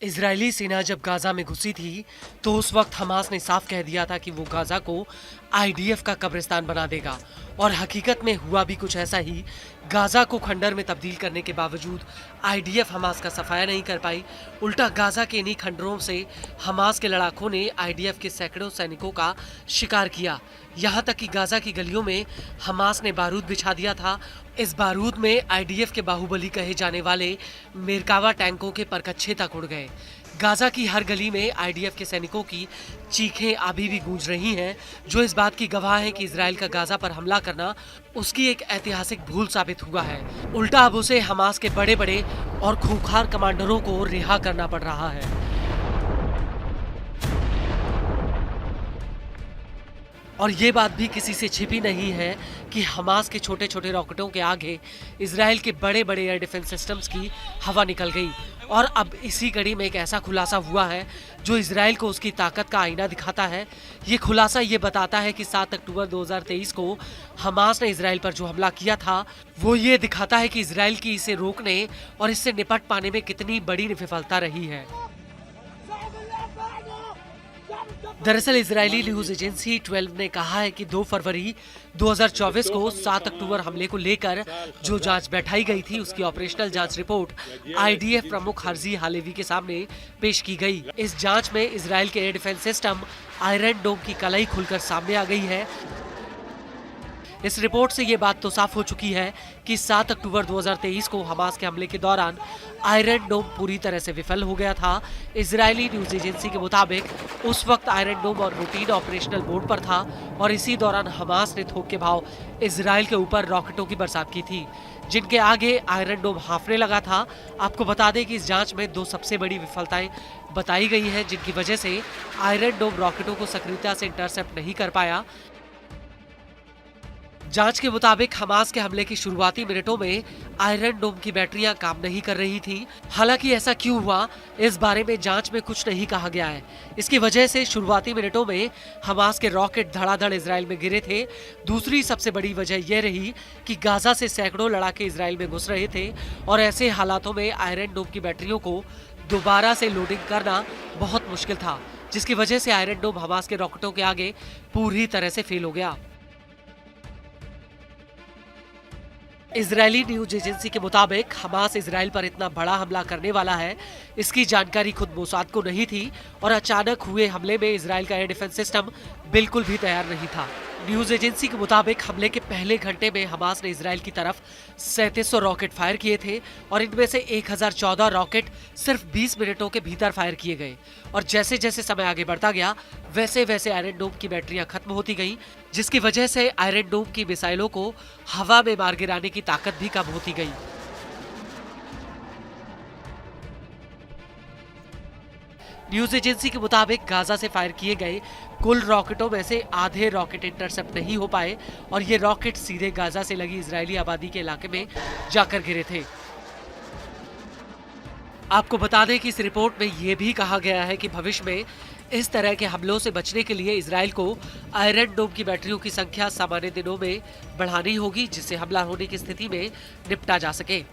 Israeli सेना जब Gaza में घुसी थी तो उस वक्त हमास ने साफ कह दिया था कि वो गाजा को आईडीएफ का कब्रिस्तान बना देगा और हकीकत में हुआ भी कुछ ऐसा ही। गाजा को खंडर में तब्दील करने के बावजूद आईडीएफ हमास का सफाया नहीं कर पाई। उल्टा गाजा के इन्हीं खंडरों से हमास के लड़ाकों ने आईडीएफ के सैकड़ों सैनिकों का शिकार किया। यहाँ तक कि गाजा की गलियों में हमास ने बारूद बिछा दिया था। इस बारूद में आईडीएफ के बाहुबली कहे जाने वाले मेरकावा टैंकों के परकच्छे तक उड़ गए। गाजा की हर गली में आईडीएफ के सैनिकों की चीखें अभी भी गूंज रही हैं, जो इस बात की गवाह है कि इजराइल का गाजा पर हमला करना उसकी एक ऐतिहासिक भूल साबित हुआ है। उल्टा अब उसे हमास के बड़े बड़े और खूंखार कमांडरों को रिहा करना पड़ रहा है। और ये बात भी किसी से छिपी नहीं है कि हमास के छोटे छोटे रॉकेटों के आगे इजराइल के बड़े बड़े एयर डिफेंस सिस्टम्स की हवा निकल गई। और अब इसी कड़ी में एक ऐसा खुलासा हुआ है जो इजराइल को उसकी ताकत का आईना दिखाता है। ये खुलासा ये बताता है कि 7 अक्टूबर 2023 को हमास ने इजराइल पर जो हमला किया था वो ये दिखाता है कि इजराइल की इसे रोकने और इससे निपट पाने में कितनी बड़ी विफलता रही है। दरअसल इजरायली न्यूज एजेंसी 12 ने कहा है कि 2 फरवरी 2024 को 7 अक्टूबर हमले को लेकर जो जांच बैठाई गई थी उसकी ऑपरेशनल जांच रिपोर्ट आईडीएफ प्रमुख हर्जी हालेवी के सामने पेश की गई। इस जांच में इजराइल के एयर डिफेंस सिस्टम आयरन डोम की कलई खुलकर सामने आ गई है। इस रिपोर्ट से ये बात तो साफ हो चुकी है कि 7 अक्टूबर 2023 को हमास के हमले के दौरान आयरन डोम पूरी तरह से विफल हो गया था। इजरायली न्यूज एजेंसी के मुताबिक उस वक्त आयरन डोम और रूटीन ऑपरेशनल मोड पर था और इसी दौरान हमास ने थोक के भाव इजराइल के ऊपर रॉकेटों की बरसात की थी, जिनके आगे आयरन डोम हाफने लगा था। आपको बता दें कि इस जांच में 2 सबसे बड़ी विफलताएं बताई गई हैं, जिनकी वजह से आयरन डोम रॉकेटों को सक्रियता से इंटरसेप्ट नहीं कर पाया। जांच के मुताबिक हमास के हमले की शुरुआती मिनटों में आयरन डोम की बैटरियां काम नहीं कर रही थी। हालांकि ऐसा क्यों हुआ इस बारे में जांच में कुछ नहीं कहा गया है। इसकी वजह से शुरुआती मिनटों में हमास के रॉकेट धड़ाधड़ इजराइल में गिरे थे। दूसरी सबसे बड़ी वजह यह रही कि गाजा से सैकड़ों लड़ाके इजराइल में घुस रहे थे और ऐसे हालातों में आयरन डोम की बैटरियों को दोबारा से लोडिंग करना बहुत मुश्किल था, जिसकी वजह से आयरन डोम हमास के रॉकेटों के आगे पूरी तरह से फेल हो गया। इजरायली न्यूज एजेंसी के मुताबिक हमास इजराइल पर इतना बड़ा हमला करने वाला है, इसकी जानकारी खुद मोसाद को नहीं थी और अचानक हुए हमले में इजराइल का एयर डिफेंस सिस्टम बिल्कुल भी तैयार नहीं था। न्यूज एजेंसी के मुताबिक हमले के पहले घंटे में हमास ने इजराइल की तरफ 3700 रॉकेट फायर किए थे और इनमें से 1014 रॉकेट सिर्फ 20 मिनटों के भीतर फायर किए गए। और जैसे जैसे समय आगे बढ़ता गया वैसे वैसे आयरन डोम की बैटरियां खत्म होती गई, जिसकी वजह से आयरन डोम की मिसाइलों को हवा में मार गिराने की ताकत भी कम होती गई। न्यूज एजेंसी के मुताबिक गाजा से फायर किए गए कुल रॉकेटों में से आधे रॉकेट इंटरसेप्ट नहीं हो पाए और ये रॉकेट सीधे गाजा से लगी इजरायली आबादी के इलाके में जाकर गिरे थे। आपको बता दें कि इस रिपोर्ट में यह भी कहा गया है कि भविष्य में इस तरह के हमलों से बचने के लिए इजराइल को आयरन डोम की बैटरियों की संख्या सामान्य दिनों में बढ़ानी होगी, जिससे हमला होने की स्थिति में निपटा जा सके।